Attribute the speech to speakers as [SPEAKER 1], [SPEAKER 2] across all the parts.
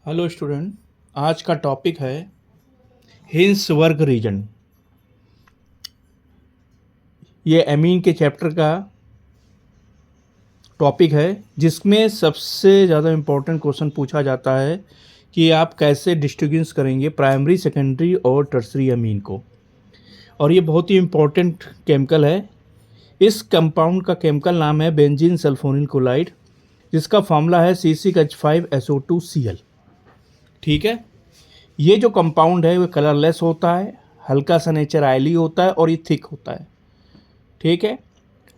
[SPEAKER 1] Hello student, आज का topic है हिंसवर्ग रीजन। ये एमीन के चैप्टर का टॉपिक है जिसमें सबसे ज़्यादा इम्पोर्टेंट क्वेश्चन पूछा जाता है कि आप कैसे डिस्टिंग्विश करेंगे प्राइमरी, सेकेंडरी और टर्सरी एमीन को। और ये बहुत ही इम्पोर्टेंट केमिकल है। इस कंपाउंड का केमिकल नाम है बेंजीन सल्फोनिल क्लोराइड, जिसका फॉर्मूला है C6H5SO2Cl। ठीक है। ये जो कंपाउंड है वो कलरलेस होता है, हल्का सा नेचर ऑयली होता है और ये थिक होता है। ठीक है।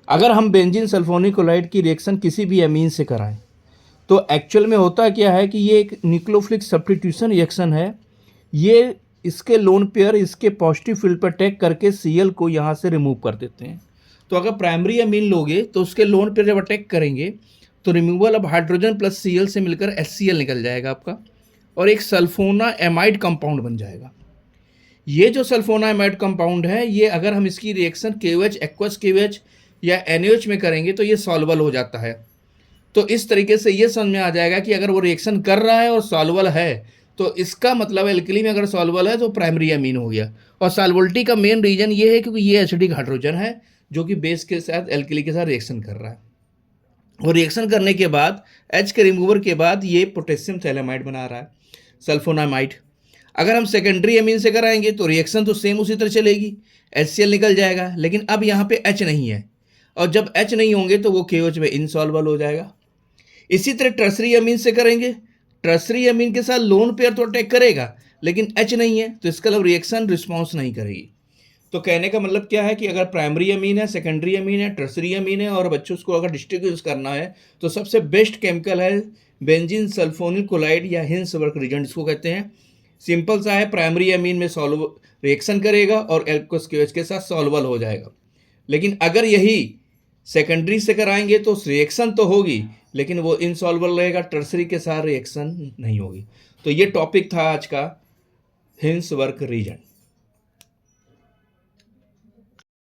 [SPEAKER 1] अगर हम बेंजीन सल्फोनिल क्लोराइड की रिएक्शन किसी भी एमीन से कराएं तो एक्चुअल में होता क्या है कि ये एक न्यूक्लियोफिलिक सब्स्टिट्यूशन रिएक्शन है। ये इसके लोन पेयर इसके पॉजिटिव फील्ड पर अटैक करके Cl को यहाँ से रिमूव कर देते हैं। तो अगर प्राइमरी एमीन लोगे तो उसके लोन पेयर जब अटैक करेंगे तो removal of hydrogen plus Cl से मिलकर HCl निकल जाएगा आपका और एक सल्फोना एमाइड कंपाउंड बन जाएगा। ये जो सल्फोना एमाइड कंपाउंड है, ये अगर हम इसकी रिएक्शन KOH एक्वस KOH या NaOH में करेंगे तो ये सॉल्युबल हो जाता है। तो इस तरीके से ये समझ में आ जाएगा कि अगर वो रिएक्शन कर रहा है और सॉल्युबल है तो इसका मतलब एल्कली में अगर सॉल्युबल है तो प्राइमरी एमीन हो गया। और सॉल्युबिलिटी का मेन रीजन ये है क्योंकि ये एसिडिक हाइड्रोजन है जो कि बेस के साथ एल्कली के साथ रिएक्शन कर रहा है। और रिएक्शन करने के बाद H के रिमूवर के बाद ये पोटेशियम थैलेमाइड बना रहा है, सल्फोनामाइड। अगर हम सेकेंडरी एमीन से कराएंगे तो रिएक्शन तो सेम उसी तरह चलेगी, HCl निकल जाएगा, लेकिन अब यहाँ पे H नहीं है और जब H नहीं होंगे तो वो KOH में इनसॉल्युबल हो जाएगा। इसी तरह टर्सरी एमीन से करेंगे, टर्सरी एमीन के साथ लोन पेयर तो अटैक करेगा लेकिन H नहीं है तो इसका मतलब रिएक्शन रिस्पॉन्स नहीं करेगी। तो कहने का मतलब क्या है कि अगर प्राइमरी एमीन है, सेकेंडरी एमीन है, टर्सरी एमीन है और बच्चों को अगर डिस्टिंग्विश करना है तो सबसे बेस्ट केमिकल है बेंजीन सल्फोनिल क्लोराइड या हिंसवर्ग रीजन जिसको कहते हैं। सिंपल सा है, प्राइमरी एमीन में सॉल्व रिएक्शन करेगा और एक्वस KOH के साथ सॉल्वल हो जाएगा। लेकिन अगर यही सेकेंडरी से कराएंगे तो रिएक्शन तो होगी लेकिन वो इनसॉल्वल रहेगा, टर्सरी के साथ रिएक्शन नहीं होगी। तो ये टॉपिक था आज का हिंसवर्ग रीजन।